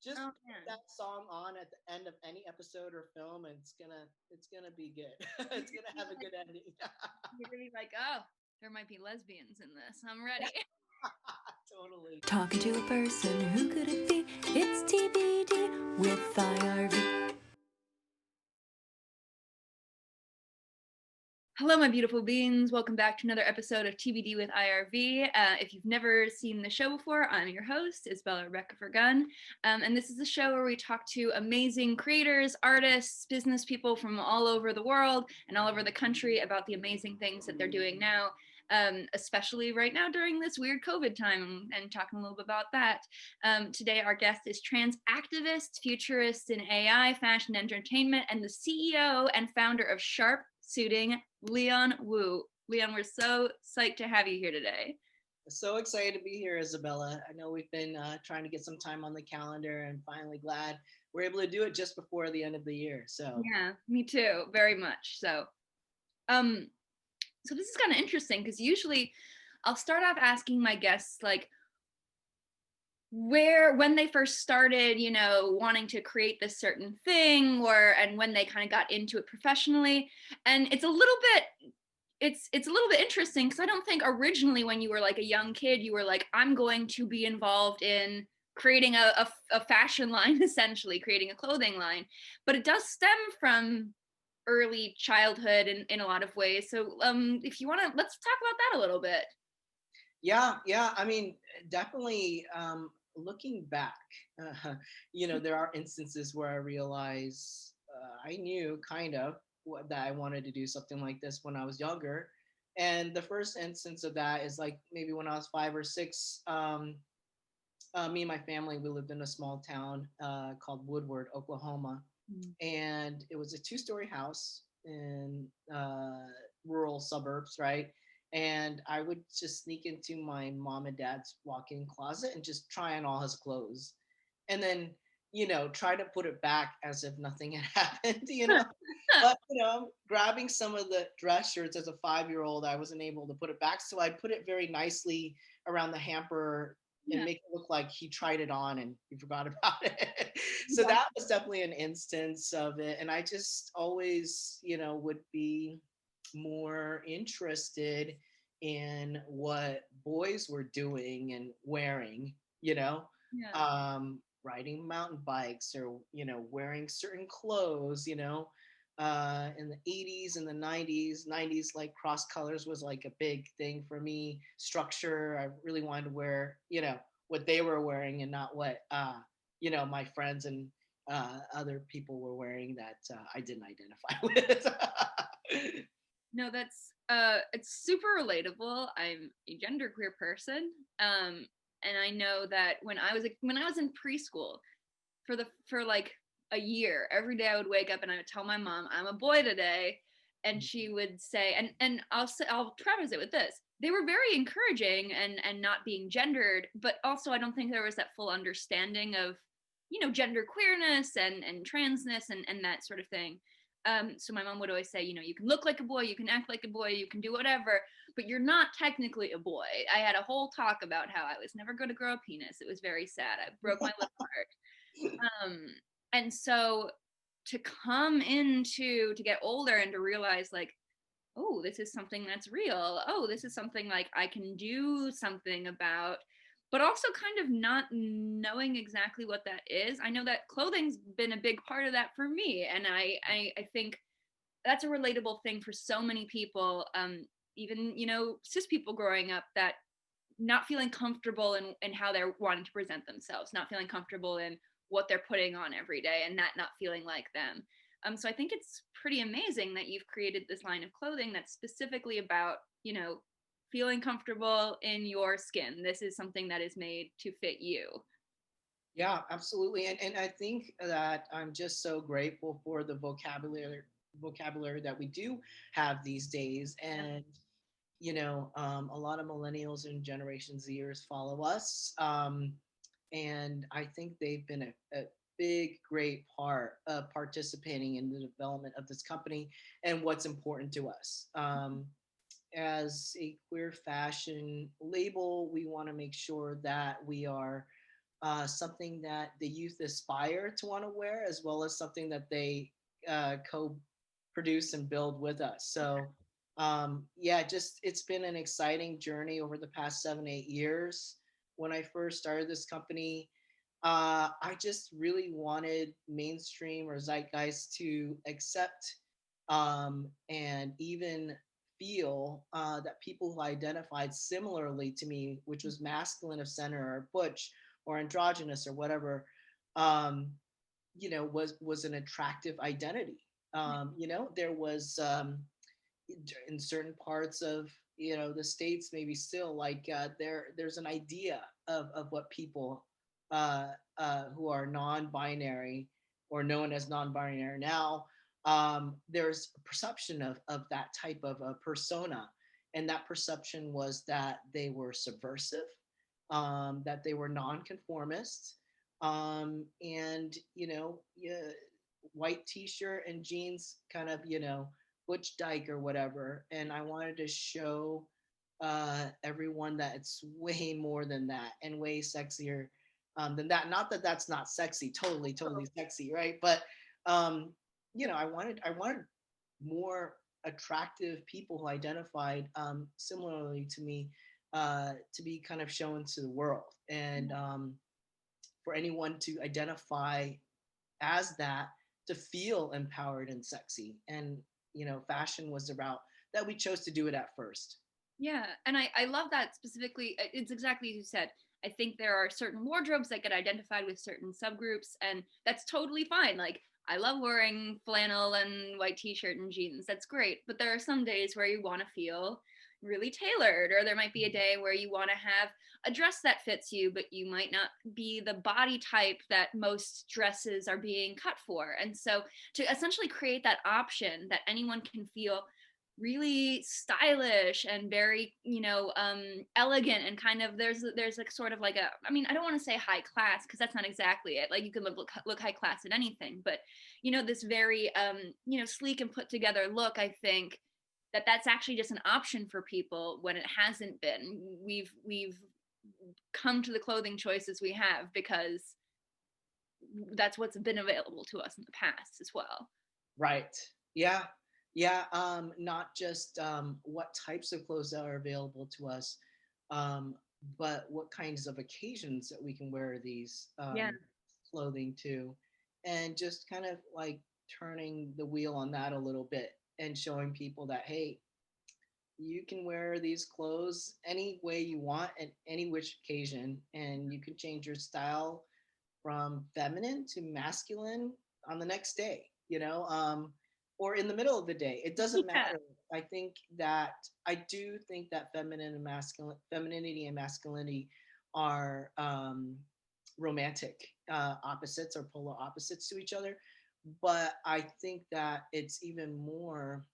Just Oh put man. that song on at the end of any episode or film, and it's gonna be good. It's gonna have a good ending. You're gonna be like, oh, there might be lesbians in this. I'm ready. Totally. Talking to a person, who could it be? It's TBD with IRV. Hello, my beautiful beings. Welcome back to another episode of TBD with IRV. If you've never seen the show before, I'm your host, Isabella Vergun. And this is a show where we talk to amazing creators, artists, business people from all over the world and all over the country about the amazing things that they're doing now, especially right now during this weird COVID time, and talking a little bit about that. Today, our guest is trans activist, futurist in AI, fashion, entertainment, and the CEO and founder of Sharpe Suiting, Leon Wu. Leon, we're so psyched to have you here today. So excited to be here, Isabella. I know we've been trying to get some time on the calendar, and finally glad we're able to do it just before the end of the year. So Yeah, me too, very much. Um, so this is kind of interesting because usually I'll start off asking my guests like when they first started, wanting to create this certain thing, and when they kind of got into it professionally. And it's a little bit interesting because I don't think originally when you were like a young kid, you were like, I'm going to be involved in creating a fashion line, essentially creating a clothing line. But it does stem from early childhood in a lot of ways. So if you want to, let's talk about that a little bit. yeah. I mean, definitely. Looking back, uh, there are instances where I realize I knew kind of that I wanted to do something like this when I was younger. And the first instance of that is like maybe when I was 5 or 6. Me and my family, we lived in a small town called Woodward, Oklahoma, Mm. and it was a two-story house in rural suburbs, right? And I would just sneak into my mom and dad's walk-in closet and just try on all his clothes, and then try to put it back as if nothing had happened. But grabbing some of the dress shirts as a 5-year-old, I wasn't able to put it back, so I put it very nicely around the hamper and Yeah. make it look like he tried it on and he forgot about it. So Yeah. that was definitely an instance of it. And I just always, would be more interested in what boys were doing and wearing, Yeah. riding mountain bikes or, wearing certain clothes, in the 80s and the 90s, like cross colors was like a big thing for me. Structure, I really wanted to wear, what they were wearing and not what, my friends and other people were wearing that I didn't identify with. No, that's it's super relatable. I'm a genderqueer person. And I know that when I was in preschool for like a year, every day I would wake up and I would tell my mom I'm a boy today, and she would say, and I'll preface it with this: they were very encouraging and not being gendered, but also I don't think there was that full understanding of gender queerness and transness and that sort of thing. So my mom would always say, you can look like a boy, you can act like a boy, you can do whatever, but you're not technically a boy. I had a whole talk about how I was never going to grow a penis. It was very sad. I broke my lip heart. And so to get older and to realize like, oh, this is something that's real. Oh, this is something like I can do something about, but also kind of not knowing exactly what that is. I know that clothing's been a big part of that for me. And I think that's a relatable thing for so many people, even, cis people growing up, that not feeling comfortable in how they're wanting to present themselves, not feeling comfortable in what they're putting on every day, and that not feeling like them. So I think it's pretty amazing that you've created this line of clothing that's specifically about, feeling comfortable in your skin. This is something that is made to fit you. Yeah, absolutely. And I think that I'm just so grateful for the vocabulary that we do have these days. And a lot of millennials and Generation Zers follow us. And I think they've been a big, great part of participating in the development of this company and what's important to us. As a queer fashion label, we want to make sure that we are something that the youth aspire to want to wear, as well as something that they co-produce and build with us. So yeah, just it's been an exciting journey over the past 7, 8 years. When I first started this company, I just really wanted mainstream or zeitgeist to accept and even feel that people who identified similarly to me, which was masculine of center or butch or androgynous or whatever, um, was an attractive identity. There was in certain parts of the states, maybe still like there's an idea of what people who are non-binary or known as non-binary now, there's a perception of that type of a persona, and that perception was that they were subversive, that they were nonconformist, and yeah, white t-shirt and jeans, kind of butch dyke or whatever. And I wanted to show everyone that it's way more than that and way sexier than that. Not that that's not sexy, totally sexy, right? But I wanted more attractive people who identified similarly to me to be kind of shown to the world, and for anyone to identify as that, to feel empowered and sexy. And fashion was about that. We chose to do it at first. Yeah, and I love that specifically. It's exactly as you said. I think there are certain wardrobes that get identified with certain subgroups, and that's totally fine. Like, I love wearing flannel and white t-shirt and jeans. That's great. But there are some days where you want to feel really tailored, or there might be a day where you want to have a dress that fits you, but you might not be the body type that most dresses are being cut for. And so to essentially create that option that anyone can feel really stylish and very elegant, and kind of there's like sort of like a, I mean, I don't want to say high class because that's not exactly it. Like, you can look high class in anything, but this very sleek and put together look, I think that's actually just an option for people when it hasn't been. We've come to the clothing choices we have because that's what's been available to us in the past as well. Right. Yeah. Yeah. Not just what types of clothes are available to us, but what kinds of occasions that we can wear these clothing to, and just kind of like turning the wheel on that a little bit and showing people that, hey, you can wear these clothes any way you want at any which occasion, and you can change your style from feminine to masculine on the next day, or in the middle of the day. It doesn't matter. I do think that femininity and masculinity are romantic opposites or polar opposites to each other. But I think that it's even more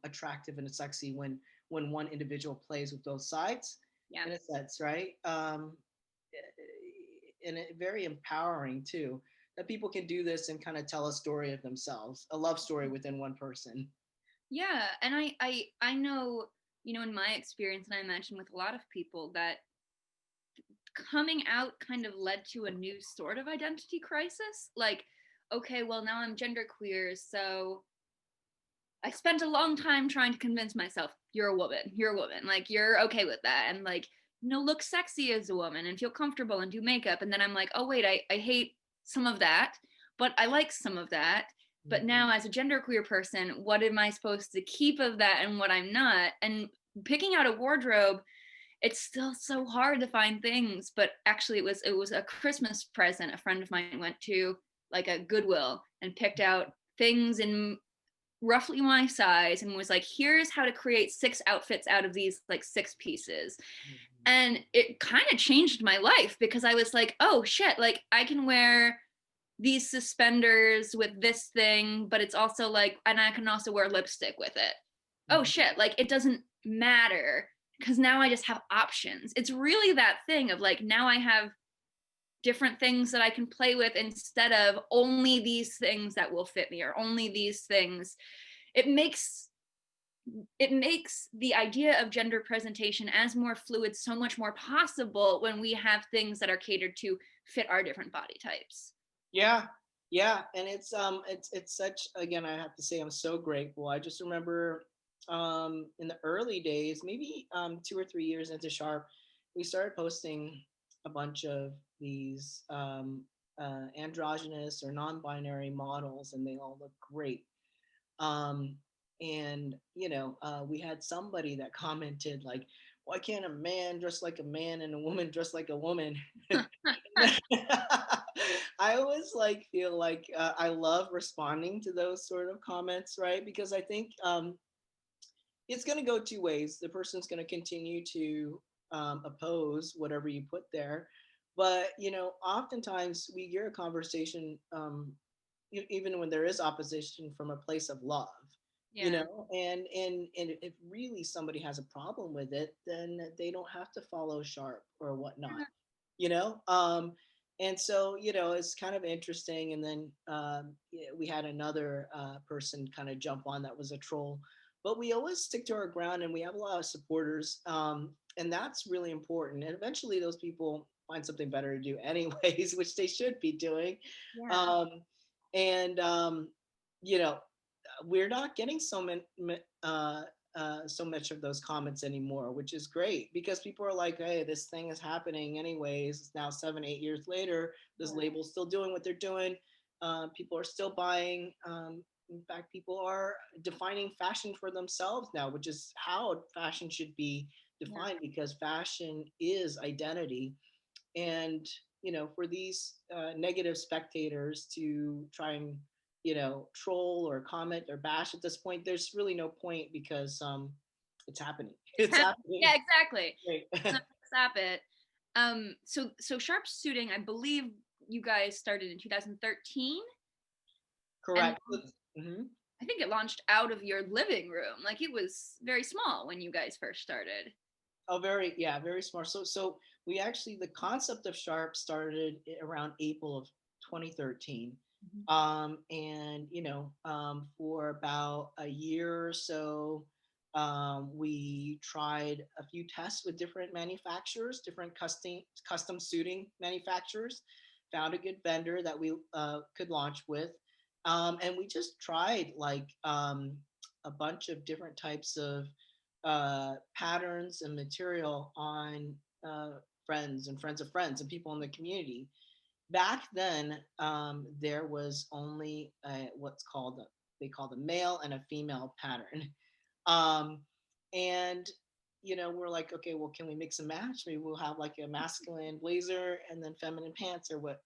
attractive and sexy when one individual plays with both sides, in a sense, right? And very empowering too, that people can do this and kind of tell a story of themselves, a love story within one person. Yeah, and I know, in my experience, and I imagine with a lot of people, that coming out kind of led to a new sort of identity crisis. Like, okay, well, now I'm genderqueer, so I spent a long time trying to convince myself, you're a woman, like, you're okay with that, and like, look sexy as a woman and feel comfortable and do makeup. And then I'm like, oh wait, I hate some of that, but I like some of that. But now, as a genderqueer person, what am I supposed to keep of that and what I'm not? And picking out a wardrobe, it's still so hard to find things. But actually, it was a Christmas present. A friend of mine went to like a Goodwill and picked out things in roughly my size and was like, here's how to create 6 outfits out of these like 6 pieces. And it kind of changed my life, because I was like, oh shit, like, I can wear these suspenders with this thing, but it's also like, and I can also wear lipstick with it. Oh shit, like, it doesn't matter because now I just have options. It's really that thing of like, now I have different things that I can play with instead of only these things that will fit me or only these things. It makes the idea of gender presentation as more fluid so much more possible when we have things that are catered to fit our different body types. Yeah, yeah, and it's such, again, I have to say I'm so grateful. I just remember in the early days, maybe 2 or 3 years into Sharp, we started posting a bunch of these androgynous or non-binary models, and they all look great. Um, and we had somebody that commented like, "Why can't a man dress like a man and a woman dress like a woman?" I always like feel like I love responding to those sort of comments, right? Because I think it's going to go two ways. The person's going to continue to oppose whatever you put there, but oftentimes we hear a conversation, even when there is opposition, from a place of love. Yeah. And if really somebody has a problem with it, then they don't have to follow Sharp or whatnot, you know and so it's kind of interesting. And then yeah, we had another person kind of jump on that was a troll, but we always stick to our ground, and we have a lot of supporters, and that's really important. And eventually those people find something better to do anyways, which they should be doing. Yeah. Um, and you know we're not getting so much of those comments anymore, which is great, because people are like, "Hey, this thing is happening anyways. It's now 7, 8 years later. This Yeah. label's still doing what they're doing. People are still buying. In fact, people are defining fashion for themselves now, which is how fashion should be Yeah. defined, because fashion is identity. And for these negative spectators to try and troll or comment or bash at this point, there's really no point, because it's happening. It's Yeah, happening. exactly. Right. Let's not stop it. So Sharpe Suiting, I believe you guys started in 2013, and Correct. Mhm. I think it launched out of your living room. Like, it was very small when you guys first started. Oh, very, yeah, very smart. So we actually, the concept of Sharp started around April of 2013. Mhm. And for about a year or so, we tried a few tests with different manufacturers, different custom suiting manufacturers, found a good vendor that we could launch with. And we just tried like a bunch of different types of patterns and material on friends and friends of friends and people in the community. Back then, there was only what's called they called a male and a female pattern. um, and we're like, okay, well, can we mix and match? Maybe we'll have like a masculine blazer and then feminine pants, or what.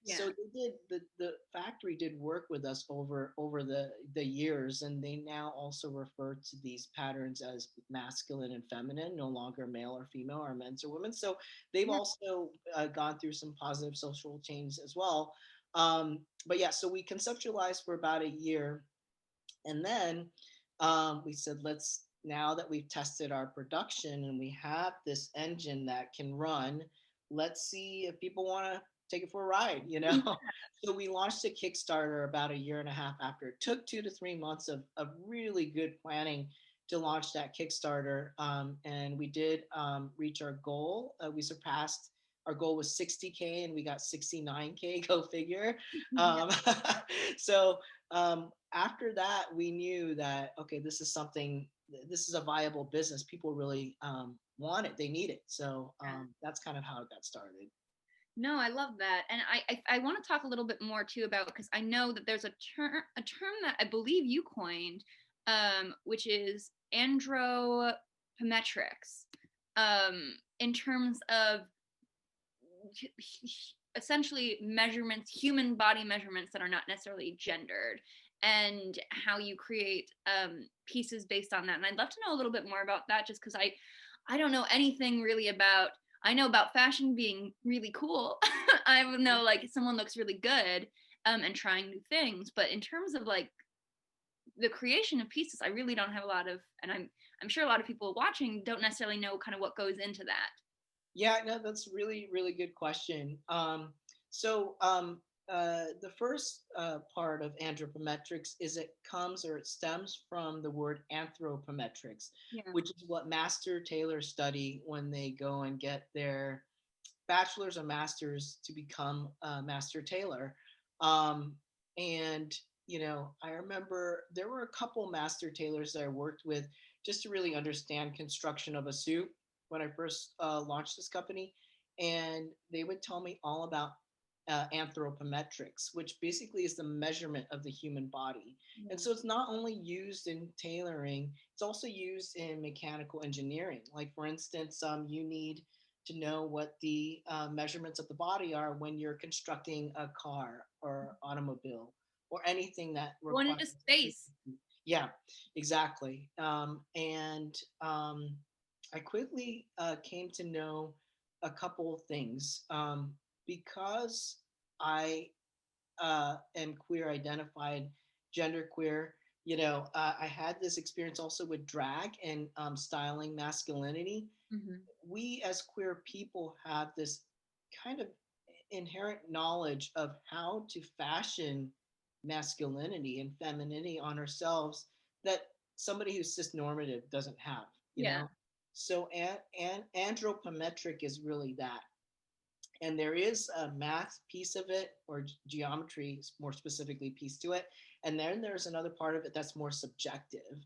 Yeah. So they did, the factory did work with us over the years, and they now also refer to these patterns as masculine and feminine, no longer male or female, or men's or women's. So they've Yeah. also gone through some positive social change as well. But yeah, so we conceptualized for about a year, and then we said, let's, now that we've tested our production and we have this engine that can run, let's see if people want to take it for a ride. So we launched a Kickstarter about a year and a half after. It took 2 to 3 months of really good planning to launch that Kickstarter. And we did reach our goal. We surpassed, our goal was 60K, and we got 69K, go figure. Yeah. Um, so after that, we knew that, okay, this is something, this is a viable business. People really want it, they need it. So that's kind of how it got started. No, I love that, and I want to talk a little bit more too about, because I know that there's a term that I believe you coined, which is andropometrics, in terms of essentially measurements, human body measurements that are not necessarily gendered, and how you create pieces based on that. And I'd love to know a little bit more about that, just because I don't know anything really about. I know about fashion being really cool. I know like someone looks really good, and trying new things. But in terms of like the creation of pieces, I really don't have a lot of, and I'm sure a lot of people watching don't necessarily know kind of what goes into that. Yeah, no, that's really, really good question. The first part of anthropometrics is, it comes, or it stems from the word anthropometrics, Yeah. which is what master tailors study when they go and get their bachelor's or master's to become a master tailor. And I remember there were a couple master tailors that I worked with just to really understand construction of a suit when I first launched this company. And they would tell me all about anthropometrics, which basically is the measurement of the human body. And so it's not only used in tailoring, it's also used in mechanical engineering. Like, for instance, you need to know what the measurements of the body are when you're constructing a car or automobile or anything that Going requires into space. Yeah, exactly. And I quickly came to know a couple of things because I am queer identified, gender queer. I had this experience also with drag and styling masculinity. Mm-hmm. We as queer people have this kind of inherent knowledge of how to fashion masculinity and femininity on ourselves that somebody who's cisnormative doesn't have, Yeah. So anthropometric is really that. And there is a math piece of it, or geometry more specifically piece to it, and then there's another part of it that's more subjective.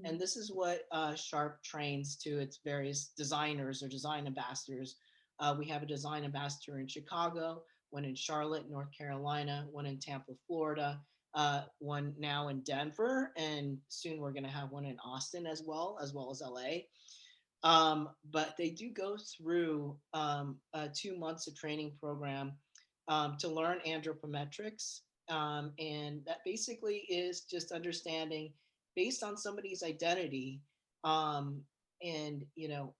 And this is what Sharpe trains to its various designers or design ambassadors. We have a design ambassador in Chicago, one in Charlotte, North Carolina, one in Tampa, Florida, one now in Denver, and soon we're going to have one in Austin as well as LA. But they do go through 2 months of training program to learn anthropometrics. And that basically is just understanding based on somebody's identity, and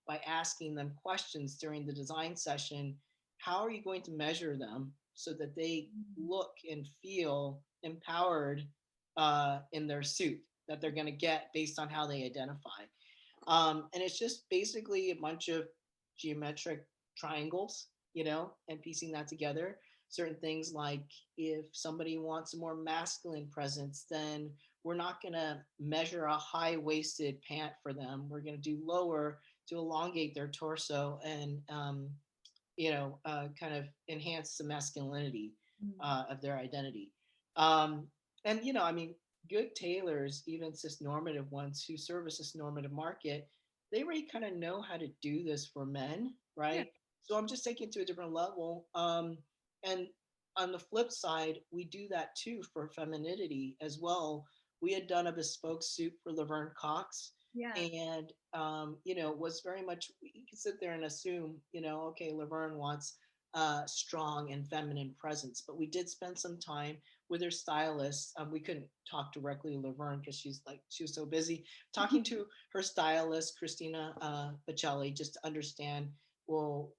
by asking them questions during the design session, how are you going to measure them so that they look and feel empowered in their suit that they're going to get based on how they identify. And it's just basically a bunch of geometric triangles, and piecing that together. Certain things like if somebody wants a more masculine presence, then we're not going to measure a high-waisted pant for them. We're going to do lower to elongate their torso and, kind of enhance the masculinity of their identity. And, good tailors, even cisnormative ones who serve a cisnormative market, they already kind of know how to do this for men, right? Yeah. So I'm just taking it to a different level. And on the flip side, we do that too for femininity as well. We had done a bespoke suit for Laverne Cox. Yeah. And, was very much, you can sit there and assume, okay, Laverne wants strong and feminine presence. But we did spend some time with her stylist. We couldn't talk directly to Laverne because she was so busy talking to her stylist, Christina Pacelli, just to understand, well,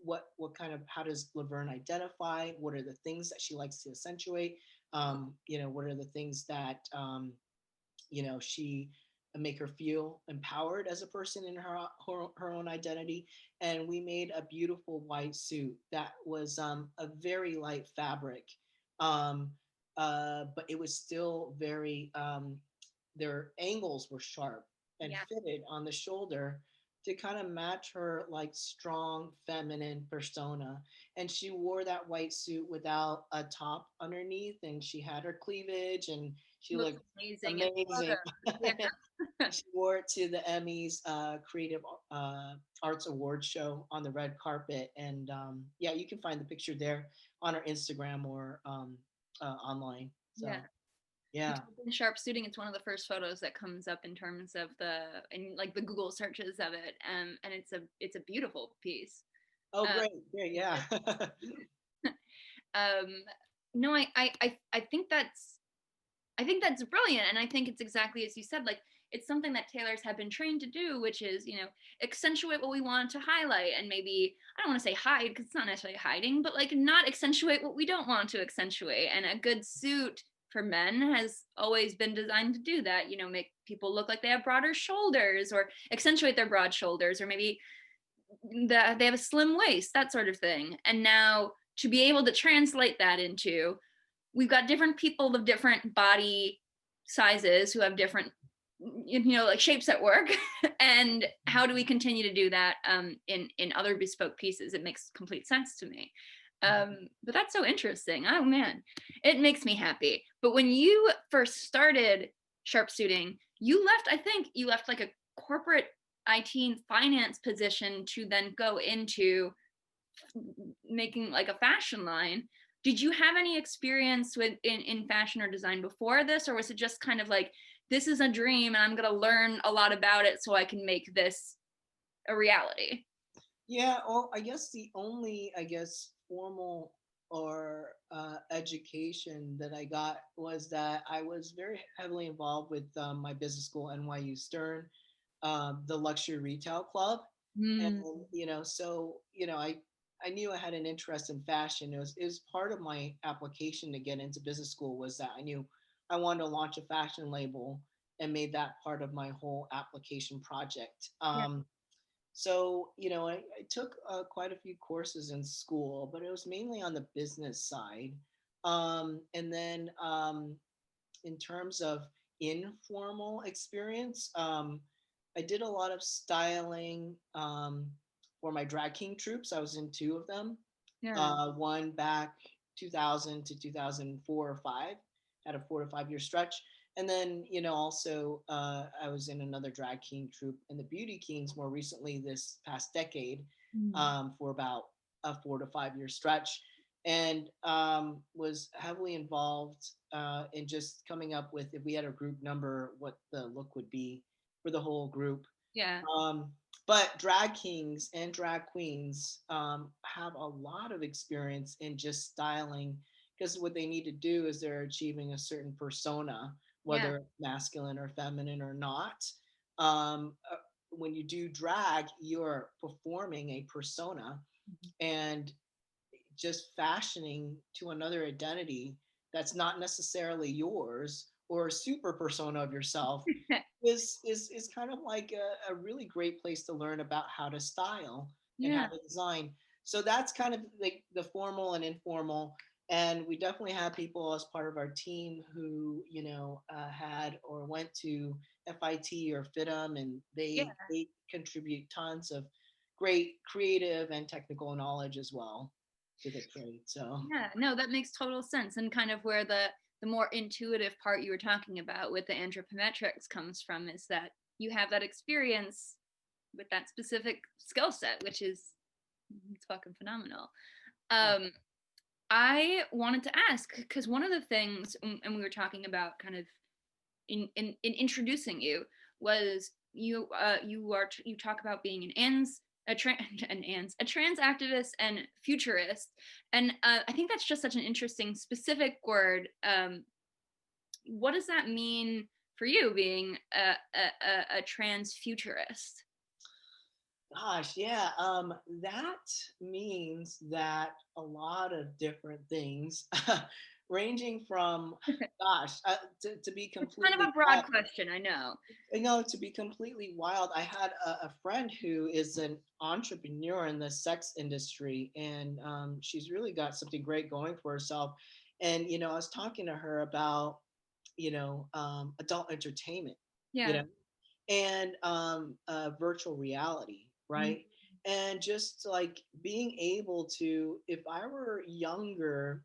what kind of, how does Laverne identify? What are the things that she likes to accentuate? What are the things that, she make her feel empowered as a person in her own identity. And we made a beautiful white suit that was a very light fabric, but it was still very, their angles were sharp and fitted on the shoulder to kind of match her like strong feminine persona. And she wore that white suit without a top underneath, and she had her cleavage, and she looked amazing. She wore it to the Emmys Creative Arts Awards show on the red carpet. And you can find the picture there on our Instagram or online. So, yeah. In Sharpe Suiting, it's one of the first photos that comes up in terms of the Google searches of it, and it's a beautiful piece. Oh, great, yeah. No, I think that's brilliant, and I think it's exactly as you said. Like, it's something that tailors have been trained to do, which is, accentuate what we want to highlight, and maybe, I don't want to say hide because it's not necessarily hiding, but like not accentuate what we don't want to accentuate. And a good suit for men has always been designed to do that, make people look like they have broader shoulders or accentuate their broad shoulders, or maybe that they have a slim waist, that sort of thing. And now to be able to translate that into, we've got different people of different body sizes who have different, like shapes at work, and how do we continue to do that in other bespoke pieces? It makes complete sense to me. But that's so interesting. Oh man, it makes me happy. But when you first started Sharpe Suiting, I think you left like a corporate IT and finance position to then go into making like a fashion line. Did you have any experience in fashion or design before this, or was it just kind of like, this is a dream and I'm going to learn a lot about it so I can make this a reality? Yeah, well, I guess the only, formal or education that I got was that I was very heavily involved with my business school, NYU Stern, the luxury retail club. And, Mm, I knew I had an interest in fashion. It was part of my application to get into business school, was that I knew I wanted to launch a fashion label, and made that part of my whole application project. yeah, I took quite a few courses in school, but it was mainly on the business side. And then in terms of informal experience, I did a lot of styling for my drag king troops. I was in two of them. yeah, One back 2000 to 2004 or five, had a 4 to 5 year stretch. And then, also I was in another drag king troupe in the Beauty Kings more recently this past decade, for about a 4 to 5 year stretch, and was heavily involved in just coming up with, if we had a group number, what the look would be for the whole group. yeah, But drag kings and drag queens have a lot of experience in just styling, because what they need to do is they're achieving a certain persona, yeah, whether it's masculine or feminine or not. Um, uh, when you do drag, you're performing a persona, and just fashioning to another identity that's not necessarily yours, or a super persona of yourself, is kind of like a really great place to learn about how to style and how yeah, to design. So that's kind of like the formal and informal. And we definitely have people as part of our team who, had or went to FIT or FITM, and yeah, they contribute tons of great creative and technical knowledge as well to the trade. So yeah. No, that makes total sense, and kind of where the more intuitive part you were talking about with the anthropometrics comes from, is that you have that experience with that specific skill set, which is, it's fucking phenomenal. Um, I wanted to ask, because one of the things, and we were talking about kind of in introducing you, was you talk about being a trans a trans activist and futurist, and I think that's just such an interesting specific word. What does that mean for you, being a trans futurist? gosh, yeah, that means that a lot of different things, ranging from, gosh, to be It's kind of completely a broad wild, question, I know. to be completely wild. I had a friend who is an entrepreneur in the sex industry, and she's really got something great going for herself. And I was talking to her about, adult entertainment, you Yeah. know, and virtual reality, Mm, right? And just like being able to, if I were younger,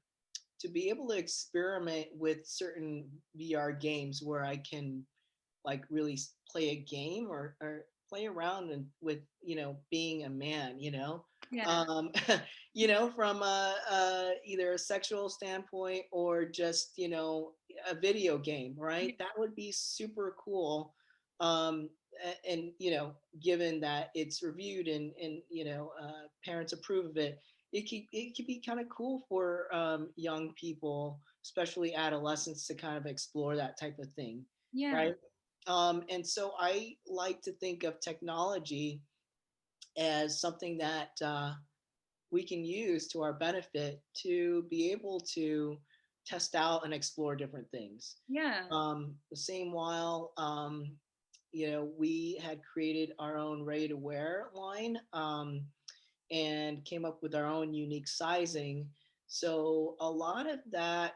to be able to experiment with certain VR games where I can like really play a game, or play around and with, being a man, yeah. um, from either a sexual standpoint, or just, a video game, right? That would be super cool. um, and given that it's reviewed, and parents approve of it, it could be kind of cool for young people, especially adolescents, to kind of explore that type of thing, Yeah. right? And so I like to think of technology as something that we can use to our benefit, to be able to test out and explore different things. Yeah. The same while, we had created our own ready to wear line, and came up with our own unique sizing. So a lot of that,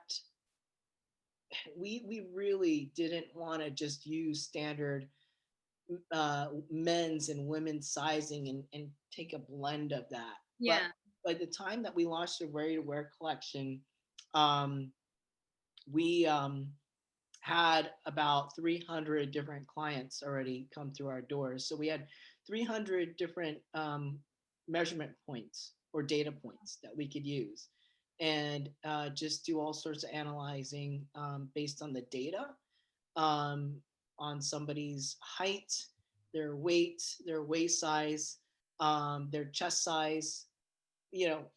we really didn't want to just use standard men's and women's sizing and take a blend of that. But Yeah. by the time that we launched the Ready to Wear collection, um, we had about 300 different clients already come through our doors. So we had 300 different measurement points or data points that we could use and just do all sorts of analyzing based on the data, um, on somebody's height, their weight, their waist size, their chest size. You know,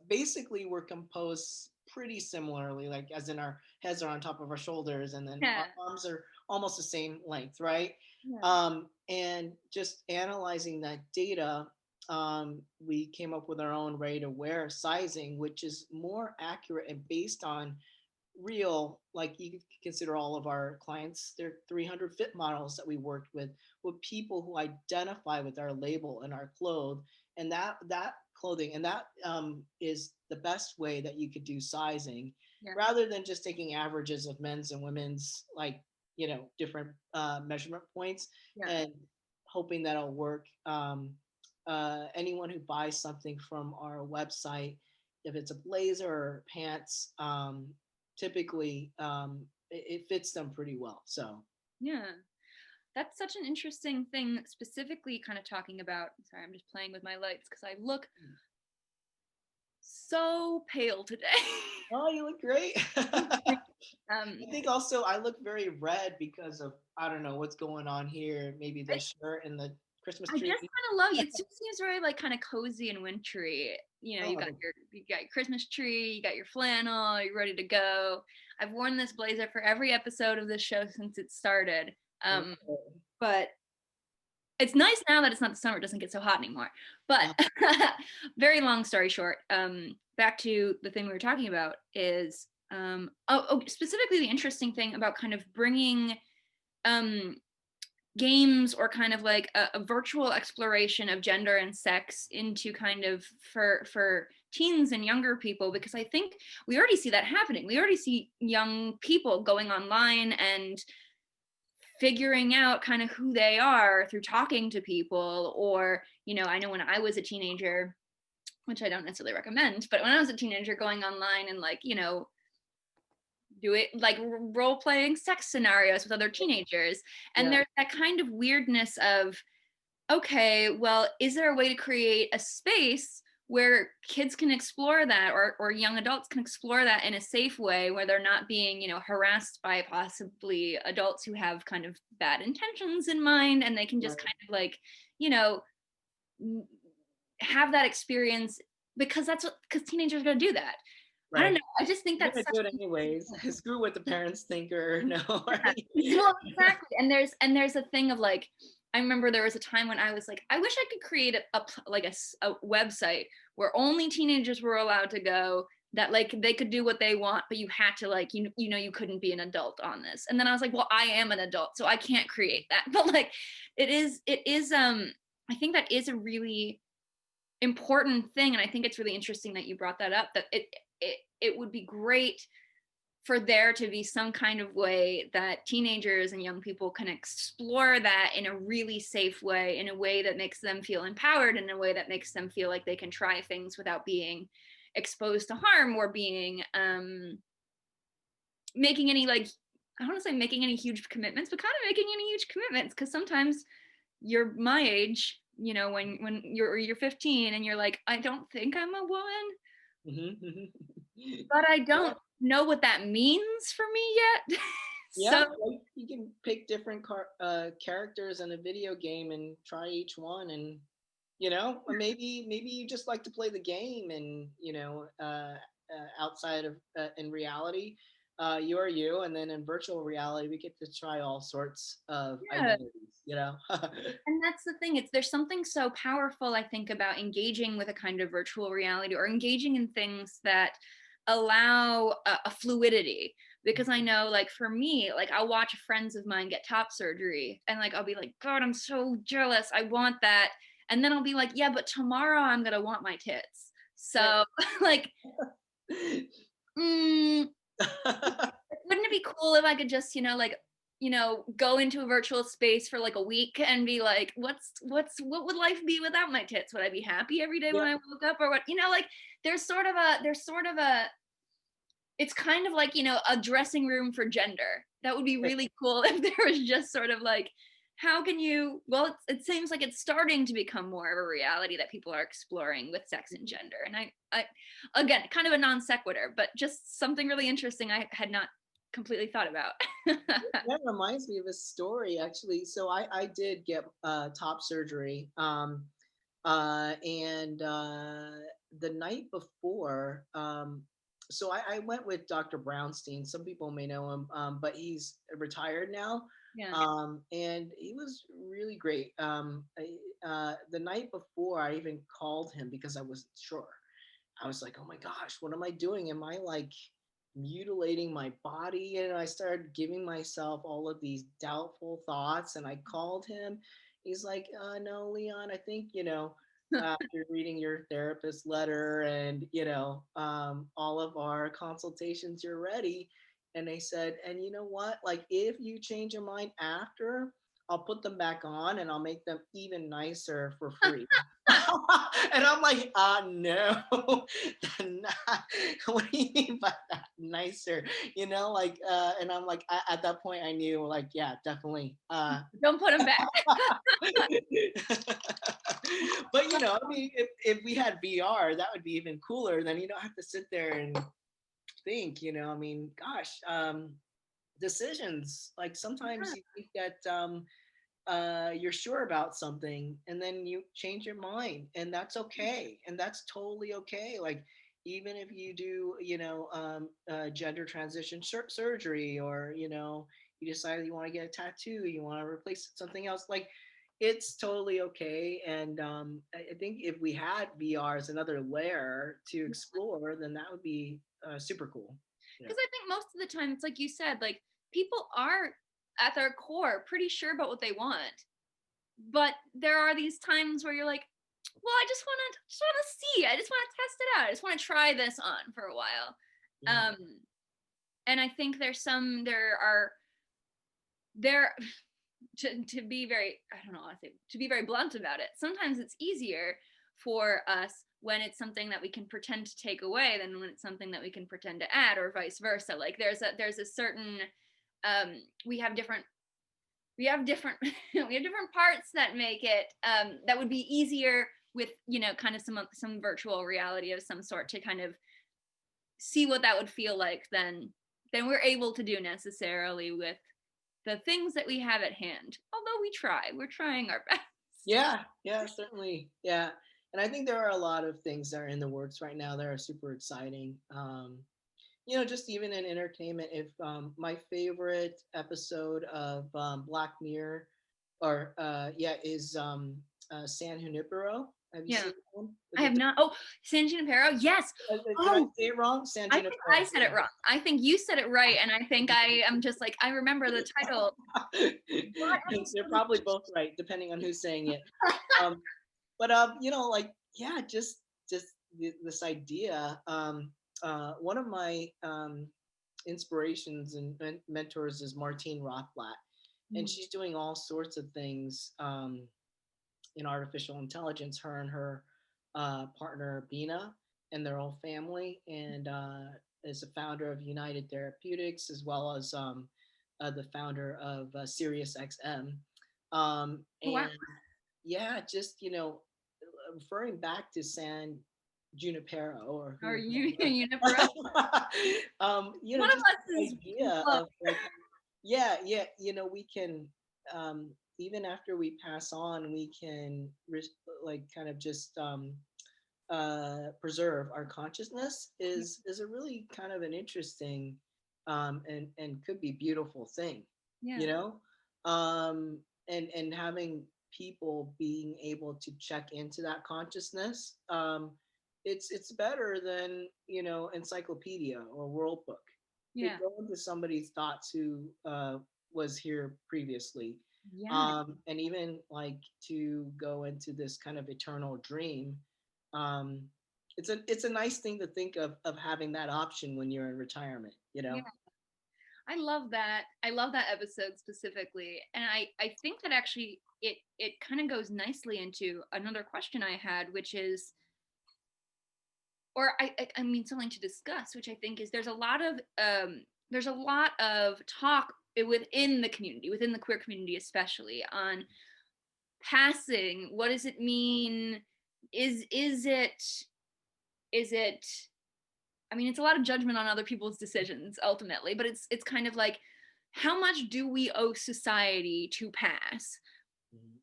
basically we're composed pretty similarly, like as in our heads are on top of our shoulders and then Yeah. our arms are almost the same length, right? Yeah. And just analyzing that data, we came up with our own ready to wear sizing, which is more accurate and based on real, like you could consider all of our clients, they're 300 fit models that we worked with people who identify with our label and our clothes, and that clothing, and that is the best way that you could do sizing, Yeah. rather than just taking averages of men's and women's, like, different measurement points, Yeah. and hoping that'll work. Anyone who buys something from our website, if it's a blazer or pants, typically it fits them pretty well. So Yeah. That's such an interesting thing, specifically kind of talking about, sorry, I'm just playing with my lights because I look so pale today. oh, you look great. I um, think also I look very red because of, I don't know what's going on here, maybe the shirt and the Christmas I just tree. kind of love you. It just seems very like kind of cozy and wintry. You know, Oh, you got your Christmas tree, you got your flannel, you're ready to go. I've worn this blazer for every episode of this show since it started. But it's nice now that it's not the summer, it doesn't get so hot anymore. But very long story short, back to the thing we were talking about is specifically the interesting thing about kind of bringing games or kind of like a virtual exploration of gender and sex into kind of for teens and younger people, because I think we already see that happening. We already see young people going online and figuring out kind of who they are through talking to people, or, you know, I know when I was a teenager, which I don't necessarily recommend, but when I was a teenager, going online and, like, you know, do it like role playing sex scenarios with other teenagers. And there's that kind of weirdness of, okay, well, is there a way to create a space where kids can explore that, or young adults can explore that in a safe way, where they're not being, you know, harassed by possibly adults who have kind of bad intentions in mind, and they can just kind of, like, you know, have that experience, because teenagers are going to do that. Right. I don't know. I just think that's do it anyways. Screw what the parents think or no. Right? Well, exactly. And there's a thing of, like, I remember there was a time when I was like, I wish I could create a website where only teenagers were allowed to go, that, like, they could do what they want, but you had to, like, you know, you couldn't be an adult on this. And then I was like, well, I am an adult, so I can't create that. But, like, it is I think that is a really important thing, and I think it's really interesting that you brought that up, that it would be great for there to be some kind of way that teenagers and young people can explore that in a really safe way, in a way that makes them feel empowered, in a way that makes them feel like they can try things without being exposed to harm, or being making any, like, I don't want to say making any huge commitments, but kind of making any huge commitments, because sometimes you're my age, you know, when you're 15 and you're like, I don't think I'm a woman, but I don't know what that means for me yet. Yeah, so, like, you can pick different characters in a video game and try each one, and, you know, maybe you just like to play the game, and, you know, outside of in reality, you are you, and then in virtual reality we get to try all sorts of identities, you know. And that's the thing, there's something so powerful, I think, about engaging with a kind of virtual reality, or engaging in things that allow a fluidity. Because I know, like, for me, like, I'll watch friends of mine get top surgery, and, like, I'll be like, God, I'm so jealous, I want that. And then I'll be like, yeah, but tomorrow I'm gonna want my tits. So like, wouldn't it be cool if I could just, you know, like, you know, go into a virtual space for like a week and be like, what would life be without my tits? Would I be happy every day when I woke up, or what? You know, like there's sort of a it's kind of like, you know, a dressing room for gender. That would be really cool if there was just sort of like, how can you, well, it seems like it's starting to become more of a reality that people are exploring with sex and gender. And I again, kind of a non sequitur, but just something really interesting I had not completely thought about. That reminds me of a story, actually. So I did get top surgery. And the night before, so I went with Dr. Brownstein. Some people may know him, but he's retired now. Yeah. And he was really great. The night before, I even called him because I wasn't sure. I was like, oh my gosh, what am I doing? Am I like mutilating my body? And I started giving myself all of these doubtful thoughts. And I called him. He's like, no, Leon, I think, after reading your therapist letter and, all of our consultations, you're ready. And they said, and you know what? Like, if you change your mind after, I'll put them back on and I'll make them even nicer for free. And I'm like, no, not, what do you mean by that? Nicer, and I'm like, at that point I knew, like, yeah, definitely. Don't put them back. But, I mean, if we had VR, that would be even cooler. Then you don't have to sit there and think, I mean, gosh, decisions, like sometimes you think that you're sure about something and then you change your mind, and that's okay, and that's totally okay. Like, even if you do gender transition surgery, or you decide you want to get a tattoo, you want to replace something else, like, it's totally okay. And I think if we had VR as another layer to explore, then that would be super cool. Because I think most of the time, it's like you said, like people are at their core pretty sure about what they want, but there are these times where you're like, well, I just want to see, I just want to test it out, I just want to try this on for a while. Yeah. And I think there to be very, I don't know how to say, to be very blunt about it, sometimes it's easier for us when it's something that we can pretend to take away than when it's something that we can pretend to add, or vice versa. Like there's a certain we have different we have different parts that make it that would be easier with kind of some virtual reality of some sort to kind of see what that would feel like than we're able to do necessarily with the things that we have at hand. Although we're trying our best. Yeah, certainly. Yeah. And I think there are a lot of things that are in the works right now that are super exciting. Just even in entertainment, if my favorite episode of Black Mirror is San Junipero. Have you seen that one? I have not. Oh, San Junipero. Yes. Did I say it wrong? San Junipero. I think I said it wrong. I think you said it right, and I think I am just like, I remember the title. They're probably both right, depending on who's saying it. But just this idea. One of my inspirations and mentors is Martine Rothblatt, and she's doing all sorts of things in artificial intelligence. Her and her partner Bina and their whole family, and is a founder of United Therapeutics, as well as the founder of SiriusXM. And yeah, just referring back to San Junipero, or Junipero. One of us is idea of like, we can even after we pass on, we can kind of just preserve our consciousness is a really kind of an interesting and could be beautiful thing. And having people being able to check into that consciousness, it's better than encyclopedia or world book. They go into somebody's thoughts who was here previously. And even like to go into this kind of eternal dream. It's a nice thing to think of having that option when you're in retirement. I love that. I love that episode specifically. And I think that actually it kind of goes nicely into another question I had, which is, or I mean something to discuss, which I think is there's a lot of talk within the community, within the queer community especially, on passing. What does it mean? Is it I mean, it's a lot of judgment on other people's decisions ultimately, but it's kind of like, how much do we owe society to pass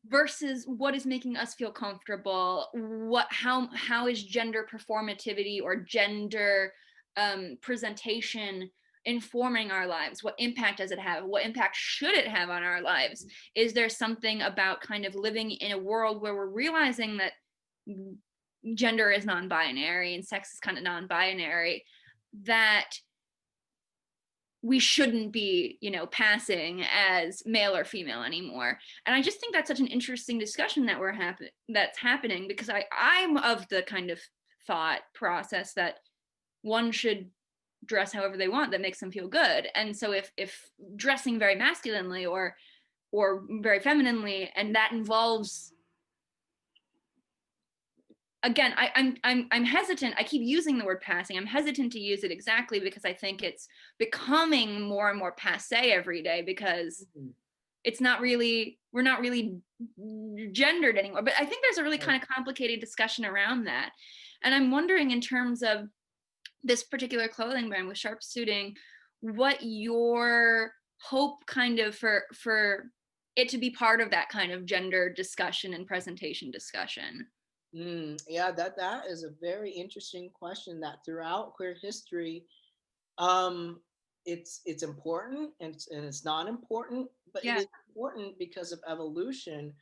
versus what is making us feel comfortable? How is gender performativity or gender presentation informing our lives? What impact does it have? What impact should it have on our lives? Is there something about kind of living in a world where we're realizing that gender is non-binary and sex is kind of non-binary, that we shouldn't be, passing as male or female anymore? And I just think that's such an interesting discussion that's happening, because I'm of the kind of thought process that one should dress however they want that makes them feel good. And so if dressing very masculinely or very femininely, and that involves, again, I'm hesitant. I keep using the word passing. I'm hesitant to use it exactly because I think it's becoming more and more passé every day, because we're not really gendered anymore. But I think there's a really kind of complicated discussion around that. And I'm wondering, in terms of this particular clothing brand with Sharpe Suiting, what your hope kind of for it to be part of that kind of gender discussion and presentation discussion. Yeah, that is a very interesting question. That throughout queer history, it's important and it's not important, but it is important because of evolution.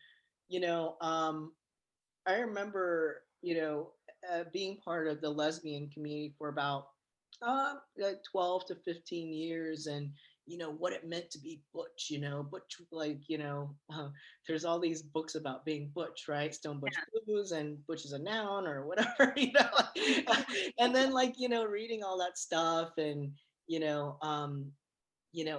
I remember being part of the lesbian community for about like 12 to 15 years, and what it meant to be butch, butch, like, there's all these books about being butch, right? Stone Butch Blues, and butch is a noun or whatever, and then, like, reading all that stuff, and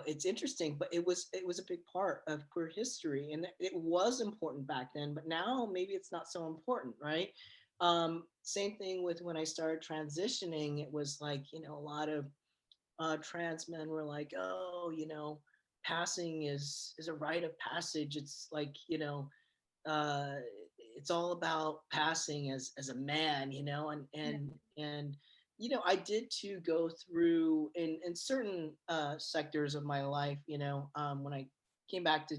it's interesting, but it was a big part of queer history, and it was important back then, but now maybe it's not so important, right? Same thing with when I started transitioning. It was like, a lot of trans men were like, oh, passing is a rite of passage. It's like, uh, it's all about passing as a man, and I did too go through in certain sectors of my life, when I came back to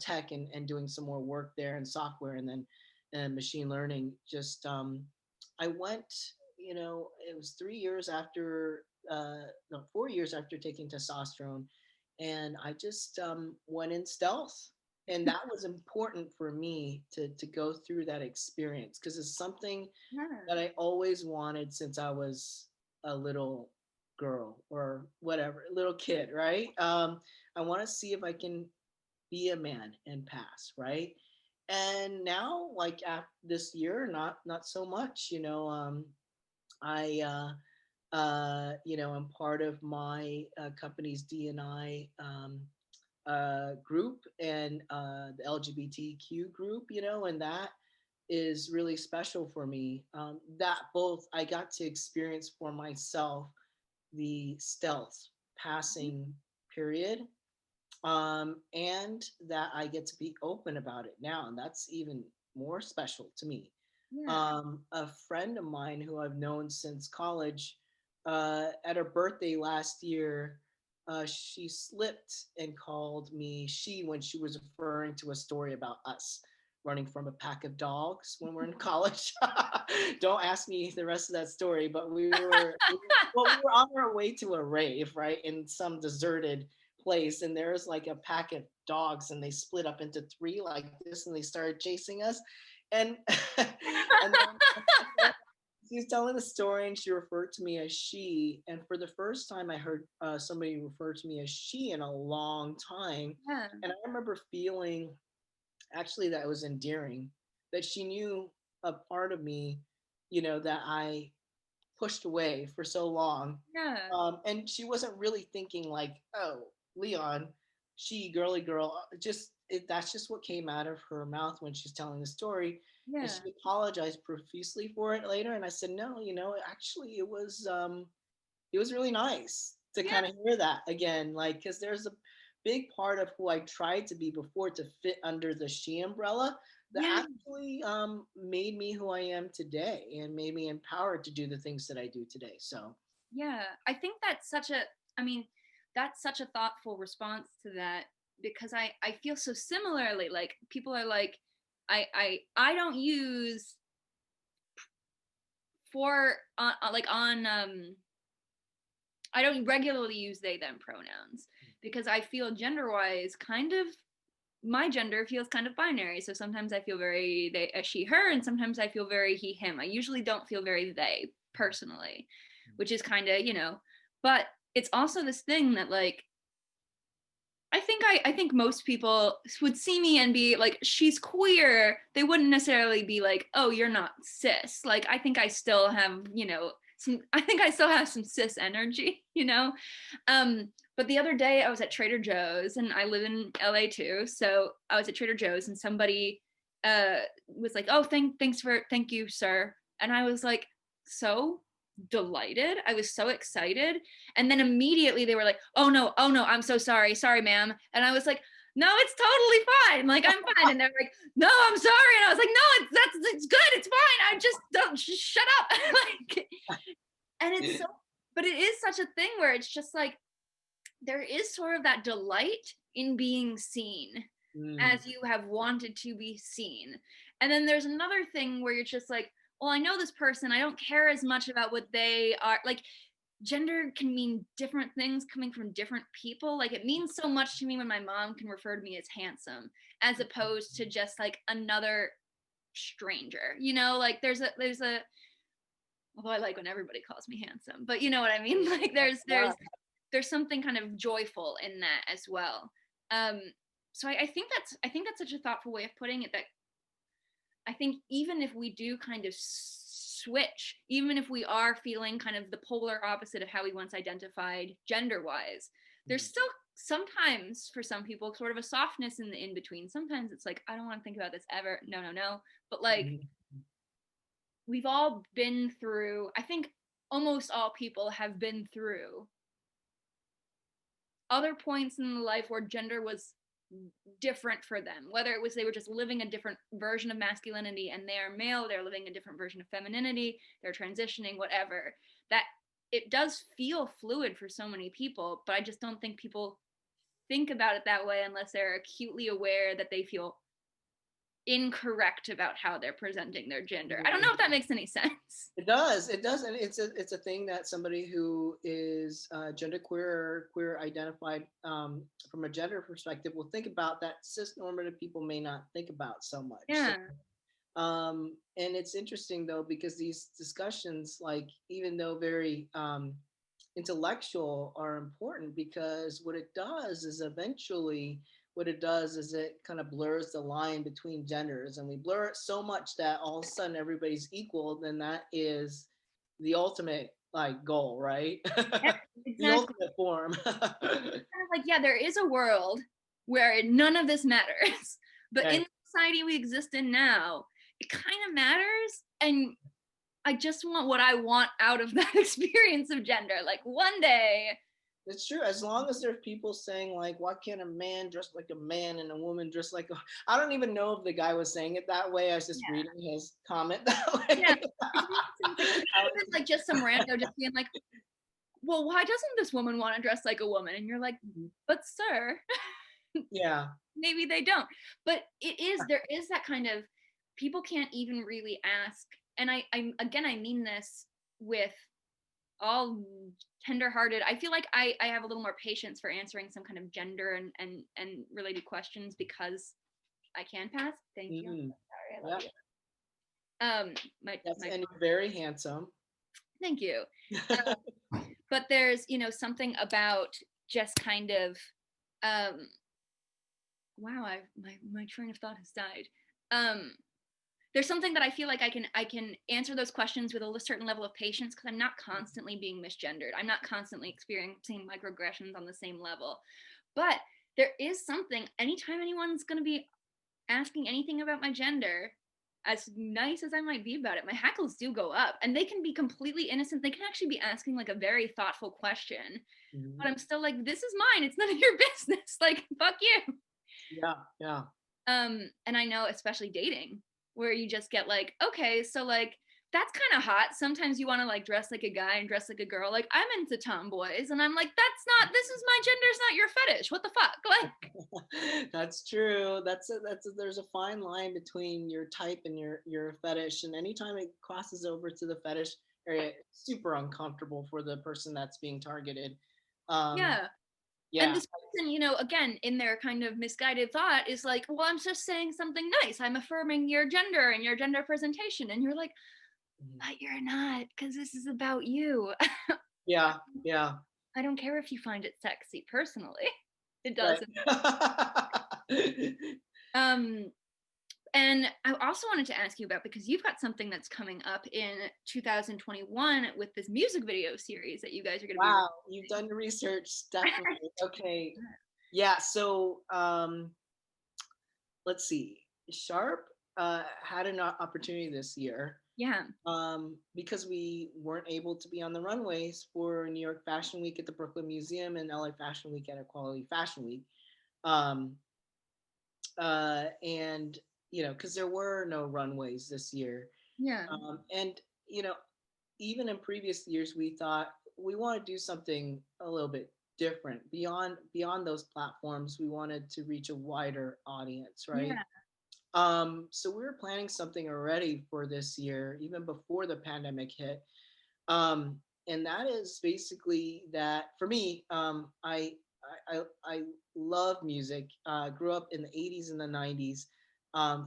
tech and doing some more work there in software, and then machine learning. Just I went, it was 3 years after, no, 4 years after taking testosterone, and I just went in stealth. And that was important for me to go through that experience, because it's something that I always wanted since I was a little girl or whatever, little kid, right? I want to see if I can be a man and pass, right? And now, like, after this year, not so much. I I'm part of my company's D&I group, and the LGBTQ group, and that is really special for me. That both I got to experience for myself the stealth passing period, and that I get to be open about it now, and that's even more special to me. A friend of mine who I've known since college, at her birthday last year, she slipped and called me she when she was referring to a story about us running from a pack of dogs when we're in college. Don't ask me the rest of that story, but we were on our way to a rave, right, in some deserted place, and there was like a pack of dogs, and they split up into three like this, and they started chasing us, and and then she was telling the story, and she referred to me as she, and for the first time I heard somebody refer to me as she in a long time. And I remember feeling actually that was endearing, that she knew a part of me, that I pushed away for so long. Yeah. And she wasn't really thinking like, oh, Leon, she girly girl. That's just what came out of her mouth when she's telling the story. And Yeah. she apologized profusely for it later. And I said, no, actually, it was really nice to Yeah. kind of hear that again, like, because there's a big part of who I tried to be before to fit under the she umbrella that Yeah. actually made me who I am today and made me empowered to do the things that I do today. So Yeah. I think I mean, that's such a thoughtful response to that, because I feel so similarly. Like, people are like, I don't use for like on I don't regularly use they them pronouns, because I feel gender wise kind of my gender feels kind of binary. So sometimes I feel very they she her, and sometimes I feel very he him. I usually don't feel very they personally, which is kind of, but it's also this thing that, like, I think most people would see me and be like, she's queer. They wouldn't necessarily be like, oh, you're not cis. Like, I think I still have, some cis energy. But the other day I was at Trader Joe's, and I live in LA too. So I was at Trader Joe's, and somebody was like, oh, thank you, sir. And I was like, so delighted. I was so excited. And then immediately they were like, oh no, I'm so sorry, ma'am. And I was like, no, it's totally fine. Like, I'm fine. And they're like, no, I'm sorry. And I was like, no, it's good. It's fine. I just don't, just shut up. Like, and it's so, but it is such a thing where it's just like, there is sort of that delight in being seen as you have wanted to be seen. And then there's another thing where you're just like, well, I know this person, I don't care as much about what they are. Like, gender can mean different things coming from different people. Like, it means so much to me when my mom can refer to me as handsome, as opposed to just like another stranger. Like, there's a although I like when everybody calls me handsome, but you know what I mean? Like, there's something kind of joyful in that as well. So I think that's such a thoughtful way of putting it, that I think even if we do kind of switch, even if we are feeling kind of the polar opposite of how we once identified gender-wise, there's still sometimes, for some people, sort of a softness in the in-between. Sometimes it's like, I don't want to think about this ever. No. But like, we've all been through, I think almost all people have been through other points in life where gender was different for them, whether it was they were just living a different version of masculinity and they're male, they're living a different version of femininity, they're transitioning, whatever, that it does feel fluid for so many people. But I just don't think people think about it that way unless they're acutely aware that they feel incorrect about how they're presenting their gender. I don't know if that makes any sense. It does, and it's a thing that somebody who is genderqueer or queer identified from a gender perspective will think about, that cis-normative people may not think about so much. Yeah. And it's interesting though, because these discussions, like, even though very intellectual, are important, because what it does is it kind of blurs the line between genders, and we blur it so much that all of a sudden everybody's equal. Then that is the ultimate, like, goal, right? Yeah, exactly. The ultimate form. Kind of like, yeah, there is a world where none of this matters, but Right. in the society we exist in now, it kind of matters. And I just want what I want out of that experience of gender. Like, one day. It's true. As long as there's people saying, like, why can't a man dress like a man and a woman dress like a... I don't even know if the guy was saying it that way. I was just reading his comment that way. Yeah. It's like just some rando just being like, well, why doesn't this woman want to dress like a woman? And you're like, but sir, Yeah. maybe they don't. But there is that kind of, people can't even really ask. And I mean this with all tenderhearted. I feel like I have a little more patience for answering some kind of gender and related questions, because I can pass. Thank you. Sorry, I love you. And you're very handsome. Thank you. But there's, something about just kind of, wow, my train of thought has died. there's something that I feel like I can answer those questions with a certain level of patience, because I'm not constantly being misgendered. I'm not constantly experiencing microaggressions on the same level. But there is something, anytime anyone's going to be asking anything about my gender, as nice as I might be about it, my hackles do go up, and they can be completely innocent. They can actually be asking like a very thoughtful question, but I'm still like, this is mine. It's none of your business. Like, fuck you. Yeah. And I know, especially dating, where you just get like, okay, so like, that's kind of hot. Sometimes you want to like dress like a guy and dress like a girl. Like, I'm into tomboys, and I'm like, this is my gender, is not your fetish. What the fuck? Like, That's true. There's a fine line between your type and your fetish, and anytime it crosses over to the fetish area, it's super uncomfortable for the person that's being targeted. yeah. Yeah. And this person, again, in their kind of misguided thought is like, well, I'm just saying something nice. I'm affirming your gender and your gender presentation. And you're like, but you're not, because this is about you. Yeah. I don't care if you find it sexy personally. It doesn't. Right. And I also wanted to ask you about, because you've got something that's coming up in 2021 with this music video series that you guys are going to be. Wow, you've done the research, definitely. Okay. Yeah, so let's see. Sharpe had an opportunity this year. Yeah. Because we weren't able to be on the runways for New York Fashion Week at the Brooklyn Museum and LA Fashion Week at Equality Fashion Week. And because there were no runways this year. Yeah. And even in previous years, we thought we want to do something a little bit different beyond those platforms. We wanted to reach a wider audience, right? Yeah. So we were planning something already for this year, even before the pandemic hit. And that is basically that for me. I love music. Grew up in the 80s and the 90s.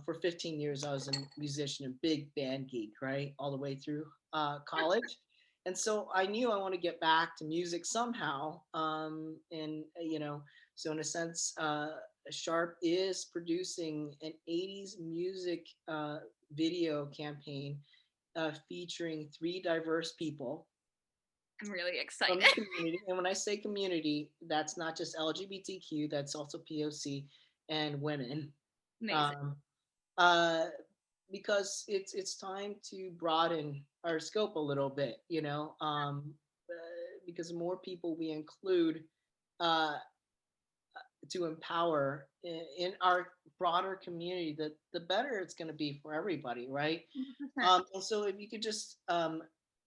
For 15 years, I was a musician, a big band geek, right? All the way through college. And so I knew I want to get back to music somehow. So in a sense, Sharpe is producing an 80s music video campaign featuring 3 diverse people. I'm really excited. From the community. And when I say community, that's not just LGBTQ, that's also POC and women. Amazing. Because it's time to broaden our scope a little bit, because the more people we include to empower in our broader community, the better it's going to be for everybody, right? And so if you could just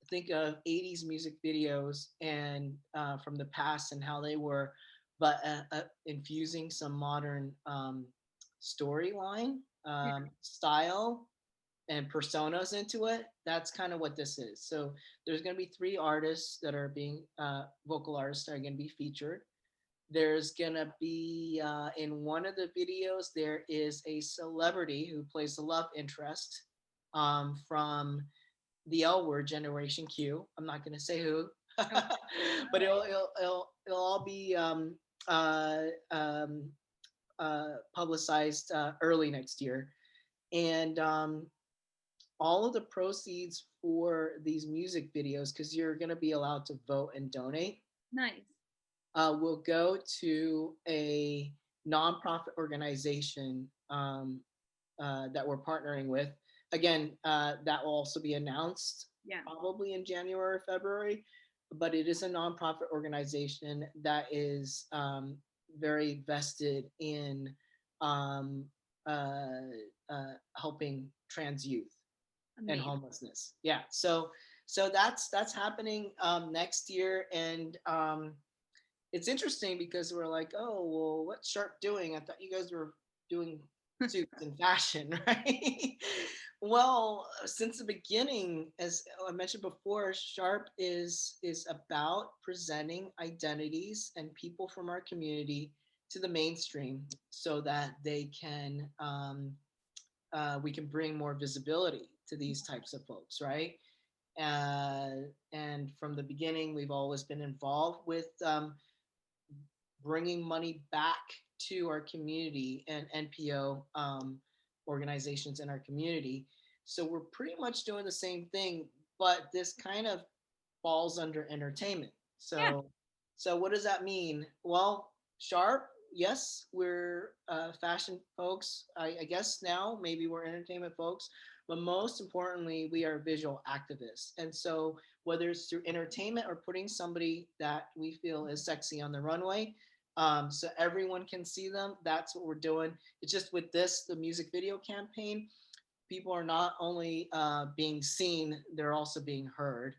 think of 80s music videos and from the past and how they were, but infusing some modern storyline, style, and personas into it. That's kind of what this is. So there's going to be 3 artists that are being vocal artists that are going to be featured. There's going to be in one of the videos, there is a celebrity who plays the love interest from the L Word Generation Q. I'm not going to say who, but it'll all be publicized early next year. And all of the proceeds for these music videos, because you're going to be allowed to vote and donate. Nice. Will go to a nonprofit organization that we're partnering with. Again, that will also be announced probably in January or February, but it is a nonprofit organization that is very vested in helping trans youth. Amazing. And homelessness. Yeah. So that's happening next year. And it's interesting because we're like, oh, well, what's Sharpe doing? I thought you guys were doing suits and fashion, right? Well, since the beginning, as I mentioned before, Sharpe is about presenting identities and people from our community to the mainstream so that they can we can bring more visibility to these types of folks, right? And from the beginning, we've always been involved with bringing money back to our community and NPO organizations in our community. So we're pretty much doing the same thing, but this kind of falls under entertainment. Yeah. So what does that mean? Well, Sharpe, yes, we're fashion folks. I guess now maybe we're entertainment folks, but most importantly, we are visual activists. And so whether it's through entertainment or putting somebody that we feel is sexy on the runway, so everyone can see them, that's what we're doing. It's just with this, the music video campaign, people are not only being seen, they're also being heard.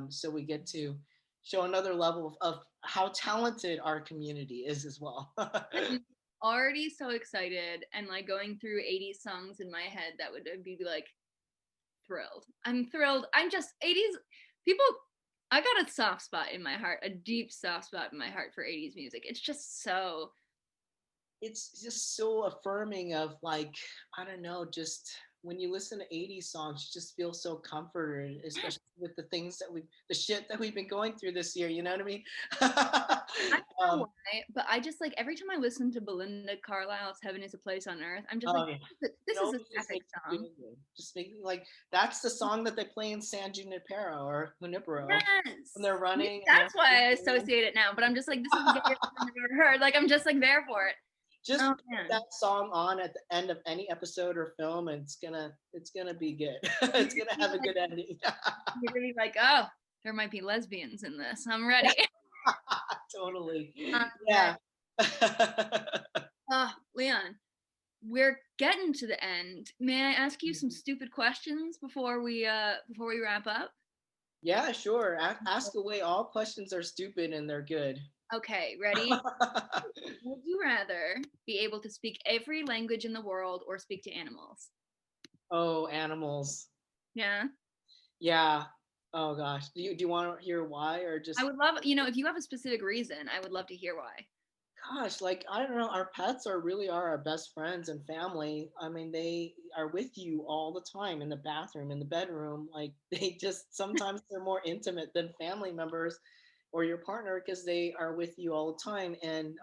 So we get to show another level of how talented our community is as well. I'm already so excited and like going through 80s songs in my head that would be like thrilled. I'm thrilled. I'm just 80s people. I got a soft spot in my heart, a deep soft spot in my heart for 80s music. It's just so. It's just so affirming of like, I don't know, just when you listen to 80s songs, you just feel so comforted, especially with the shit that we've been going through this year. You know what I mean? I don't know why, but I just like every time I listen to Belinda Carlisle's "Heaven Is a Place on Earth," I'm just Oh, like, yeah. this It is a always just epic makes me song. feel good. Just make me like that's the song that they play in San Junipero or Junipero Yes, when they're running. that's why I associate it now. But I'm just like, this is the gayest thing I've ever heard. Like, I'm just like there for it. Just Oh put man, that song on at the end of any episode or film, and it's gonna be good. It's gonna have a good ending. you're gonna be like, oh, there might be lesbians in this. I'm ready. Totally. Man. Yeah. Oh, Leon, we're getting to the end. May I ask you some stupid questions before we wrap up? Yeah, sure. Ask away. All questions are stupid and they're good. Okay, ready? Would you rather be able to speak every language in the world or speak to animals? Oh, animals. Yeah. Yeah. Oh gosh. Do you want to hear why or I just would love, if you have a specific reason, I would love to hear why. gosh, like I don't know, our pets are our best friends and family. I mean, they are with you all the time in the bathroom, in the bedroom. Like they just sometimes they're more intimate than family members or your partner because they are with you all the time. And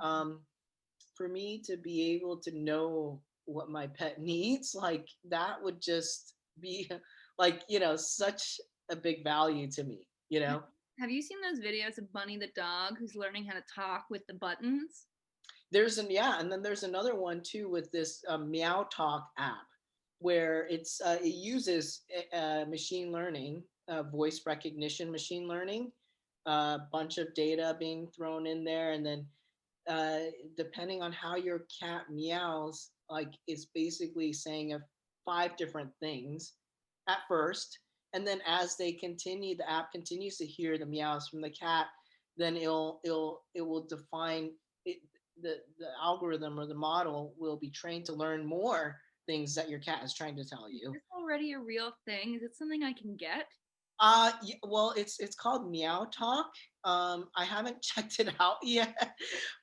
for me to be able to know what my pet needs, like that would just be like, such a big value to me, you know? Have you seen those videos of Bunny the dog who's learning how to talk with the buttons? And then there's another one too with this Meow Talk app, where it uses machine learning, voice recognition, machine learning, a bunch of data being thrown in there, and then depending on how your cat meows, like it's basically saying 5 different things at first, and then as the app continues to hear the meows from the cat, then it will define it, the algorithm or the model will be trained to learn more things that your cat is trying to tell Is you. this already a real thing? Is it something I can get? Yeah, well, it's called Meow Talk. I haven't checked it out yet,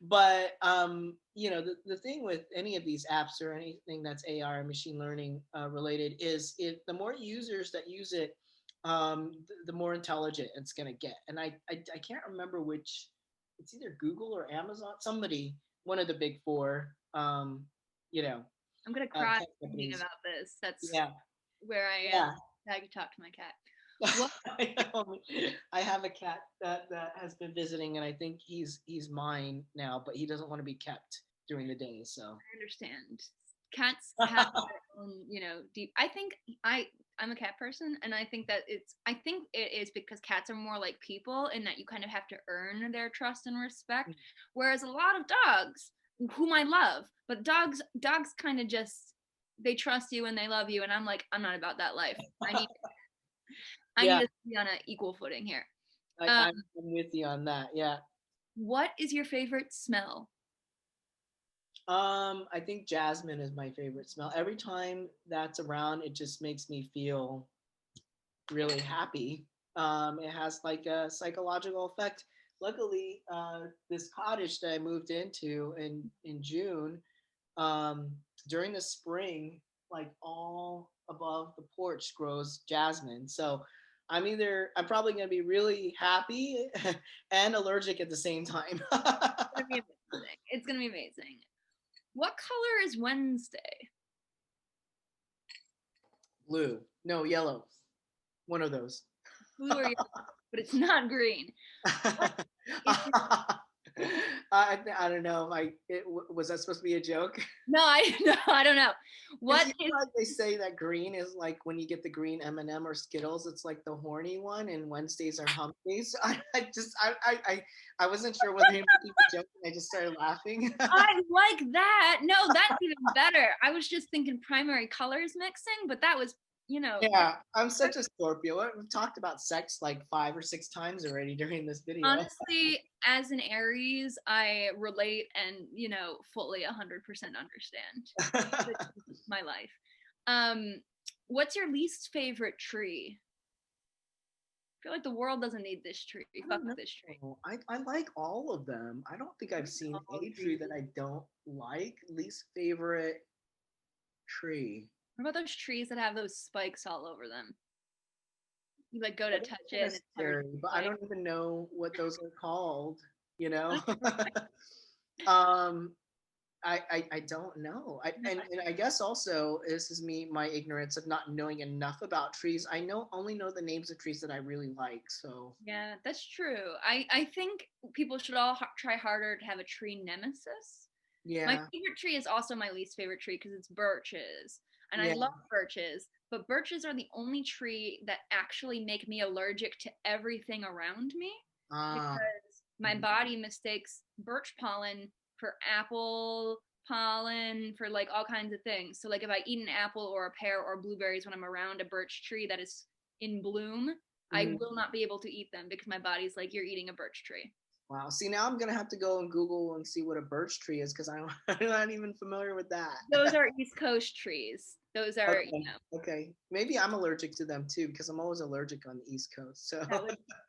but the thing with any of these apps or anything that's AI or machine learning related is the more users that use it, the more intelligent it's gonna get. And I can't remember which. It's either Google or Amazon. Somebody, one of the big four. You know, I'm gonna cry tech thinking companies. about this. That's Yeah, where I am. yeah. I can talk to my cat. What? I know. I have a cat that has been visiting, and I think he's mine now, but he doesn't want to be kept during the day. So I understand. Cats have their own, deep. I'm a cat person, and I think it is because cats are more like people in that you kind of have to earn their trust and respect, whereas a lot of dogs, whom I love, but dogs kind of just they trust you and they love you, and I'm like I'm not about that life. I need yeah, to be on an equal footing here. I, Um, I'm with you on that. Yeah. what is your favorite smell? I think jasmine is my favorite smell. Every time that's around, it just makes me feel really happy. It has like a psychological effect. Luckily, this cottage that I moved into in June, um, during the spring, like all above the porch grows jasmine. So I'm probably gonna be really happy and allergic at the same time. It's gonna be amazing. It's gonna be amazing. What color is Wednesday? Blue. No, yellow. One of those. Blue or yellow, but it's not green. What is your I don't know. Was that supposed to be a joke? No, no, I don't know. Because What you is know, like they say that green is like when you get the green M&M or Skittles, it's like the horny one, and Wednesdays are hump days. I wasn't sure whether you're making a joke, and I just started laughing. I like that. No, that's even better. I was just thinking primary colors mixing, but that was, Yeah, I'm such a Scorpio. We've talked about sex like 5 or 6 times already during this video. honestly, as an Aries, I relate and, fully 100% understand. It's my life. What's your least favorite tree? I feel like the world doesn't need this tree. Fuck this tree. I like all of them. I don't think I've seen All a tree that I don't like. Least favorite tree. What about those trees that have those spikes all over them? You like go to touch it and That's it's covered scary, in but I spikes. don't even know what those are called, you know? um I don't know. And I guess also this is my ignorance of not knowing enough about trees. I only know the names of trees that I really like. So Yeah, that's true. I think people should all try harder to have a tree nemesis. My yeah. favorite tree is also my least favorite tree because it's birches. And I Yeah. love birches, but birches are the only tree that actually make me allergic to everything around me Ah. because my body mistakes birch pollen for apple pollen for like all kinds of things. So like if I eat an apple or a pear or blueberries when I'm around a birch tree that is in bloom, I Mhm. will not be able to eat them because my body's like, you're eating a birch tree. Wow. See, now I'm gonna have to go and Google and see what a birch tree is because I'm not even familiar with that. Those are East Coast trees. Those are, Okay. Okay. Maybe I'm allergic to them too because I'm always allergic on the East Coast. So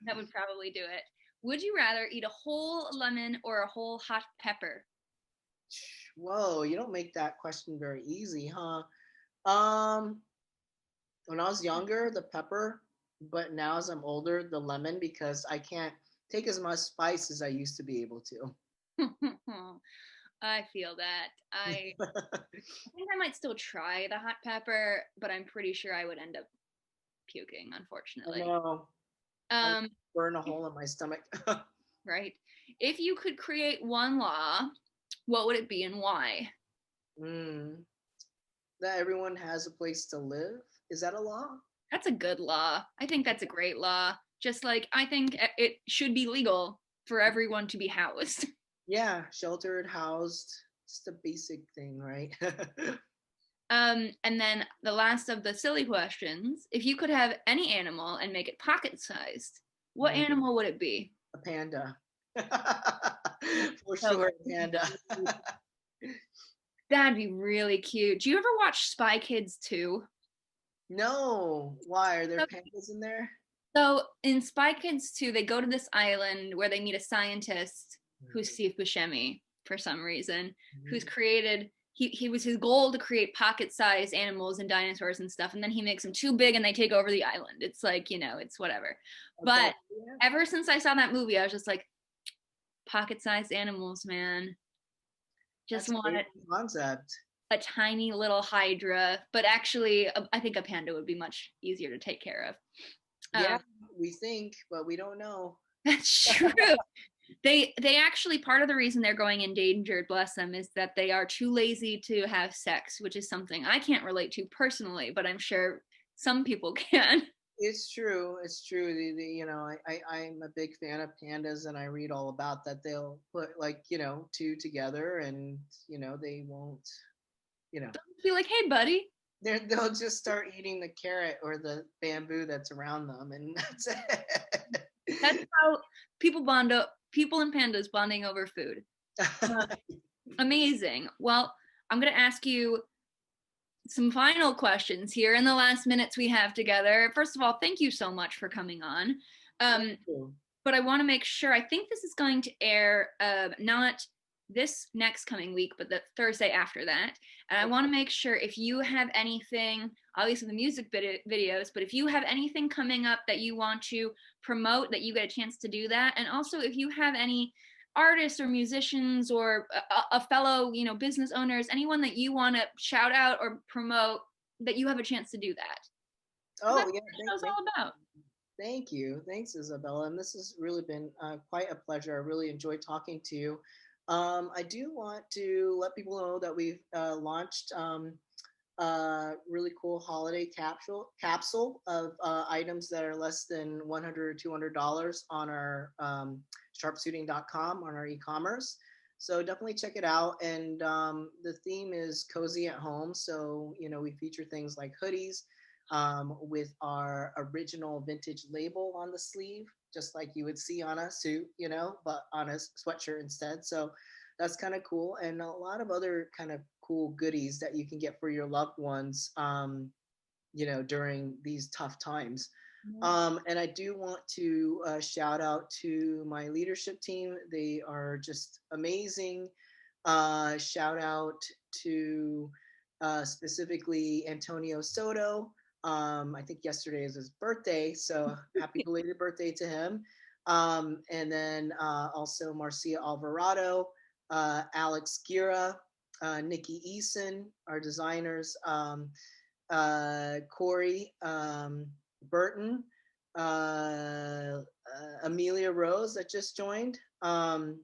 that would probably do it. Would you rather eat a whole lemon or a whole hot pepper? whoa, you don't make that question very easy, huh? Um, when I was younger, the pepper, but now as I'm older, the lemon because I can't take as much spice as I used to be able to. I feel that. I think I might still try the hot pepper, but I'm pretty sure I would end up puking, I unfortunately. know. I Um, burn a hole in my stomach. right. If you could create one law, what would it be and why? mm, that everyone has a place to live. Is that a law? That's a good law. I think that's a great law. Just like I think it should be legal for everyone to be housed. Yeah, sheltered, housed. Just a basic thing, right? And then the last of the silly questions, if you could have any animal and make it pocket sized, what Mm, animal would it be? a panda. For So sure, a panda. that'd be really cute. Do you ever watch Spy Kids 2? No. Why? Are there So, pandas in there? so in Spy Kids 2, they go to this island where they meet a scientist who's Steve Buscemi for some reason, who's created he was his goal to create pocket-sized animals and dinosaurs and stuff, and then he makes them too big and they take over the island. It's like, it's whatever. Okay. But Yeah. ever since I saw that movie, I was just like, pocket-sized animals, man. Just That's a want great concept. a tiny little hydra, but actually, I think a panda would be much easier to take care of. Yeah, we think, but we don't know. That's true. They actually, part of the reason they're going endangered, bless them, is that they are too lazy to have sex, which is something I can't relate to personally, but I'm sure some people can. It's true. It's true. I'm a big fan of pandas, and I read all about that. They'll put like two together, and they won't. Be like, hey, buddy. They'll just start eating the carrot or the bamboo that's around them, and that's it. That's how people and pandas bonding over food. Amazing. Well, I'm going to ask you some final questions here in the last minutes we have together. First of all, thank you so much for coming on. But I want to make sure, I think this is going to air not this next coming week, but the Thursday after that. And I want to make sure if you have anything, obviously the music videos, but if you have anything coming up that you want to promote, that you get a chance to do that. And also if you have any artists or musicians or a fellow, business owners, anyone that you want to shout out or promote, that you have a chance to do that. Oh, That's yeah. what the show's all about. Thank you. Thanks, Isabella. And this has really been quite a pleasure. I really enjoyed talking to you. I do want to let people know that we've launched really cool holiday capsule of items that are less than $100 or $200 on our sharpesuiting.com on our e-commerce. So definitely check it out. And the theme is cozy at home. So, we feature things like hoodies with our original vintage label on the sleeve, just like you would see on a suit, but on a sweatshirt instead. So that's kind of cool. And a lot of other kind of cool goodies that you can get for your loved ones, during these tough times. And I do want to shout out to my leadership team. They are just amazing. Shout out to specifically Antonio Soto. I think yesterday is his birthday, so happy belated birthday to him. And then also Marcia Alvarado, Alex Guerra, Nikki Eason, our designers, Corey, Burton, Amelia Rose that just joined, and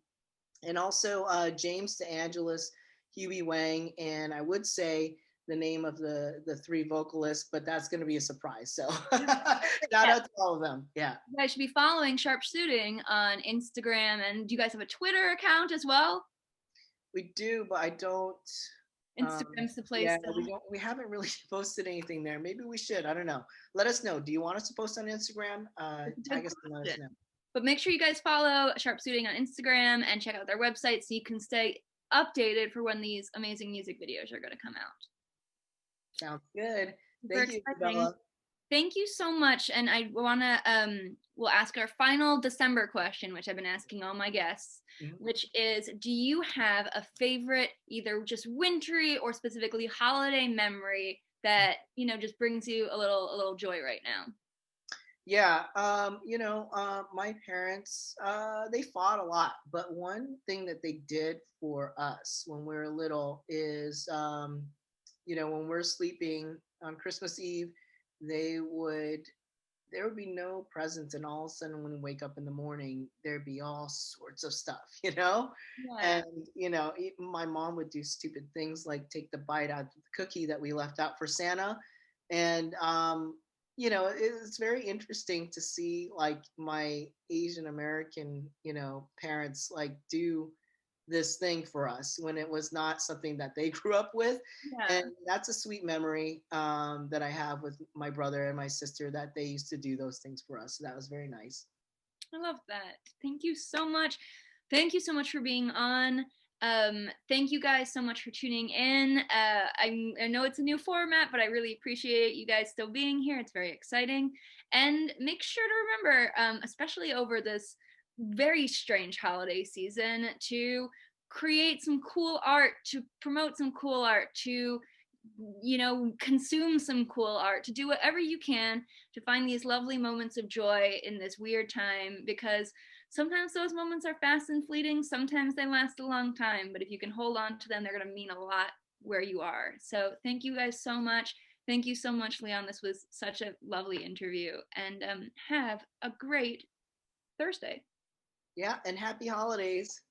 also James DeAngelis, Hubie, Wang, and I would say the name of the three vocalists, but that's going to be a surprise. So shout out to all of them. Yeah. You guys should be following Sharpe Suiting on Instagram. And do you guys have a Twitter account as well? We do, but I don't. Instagram's the place. Yeah, we haven't really posted anything there. Maybe we should. I don't know. Let us know. Do you want us to post on Instagram? Tag us and let us know. But make sure you guys follow Sharpe Suiting on Instagram and check out their website so you can stay updated for when these amazing music videos are going to come out. Sounds good. Thank you, Isabella. Thank you so much. And I want to, we'll ask our final December question, which I've been asking all my guests, which is, do you have a favorite, either just wintry or specifically holiday memory that, just brings you a little joy right now? Yeah. My parents, they fought a lot, but one thing that they did for us when we were little is, when we're sleeping on Christmas Eve, there would be no presents, and all of a sudden when we wake up in the morning, there'd be all sorts of stuff, Yeah. And my mom would do stupid things like take the bite out of the cookie that we left out for Santa. And it's very interesting to see like my Asian American parents like do this thing for us when it was not something that they grew up with. Yeah. And that's a sweet memory that I have with my brother and my sister, that they used to do those things for us. So that was very nice. I love that. Thank you so much. Thank you so much for being on. Thank you guys so much for tuning in. I know it's a new format, but I really appreciate you guys still being here. It's very exciting. And make sure to remember, especially over this very strange holiday season, to create some cool art, to promote some cool art, to consume some cool art, to do whatever you can to find these lovely moments of joy in this weird time, because sometimes those moments are fast and fleeting, sometimes they last a long time, but if you can hold on to them, they're going to mean a lot where you are. So thank you guys so much. Thank you so much, Leon. This was such a lovely interview, and have a great Thursday. Yeah, and happy holidays.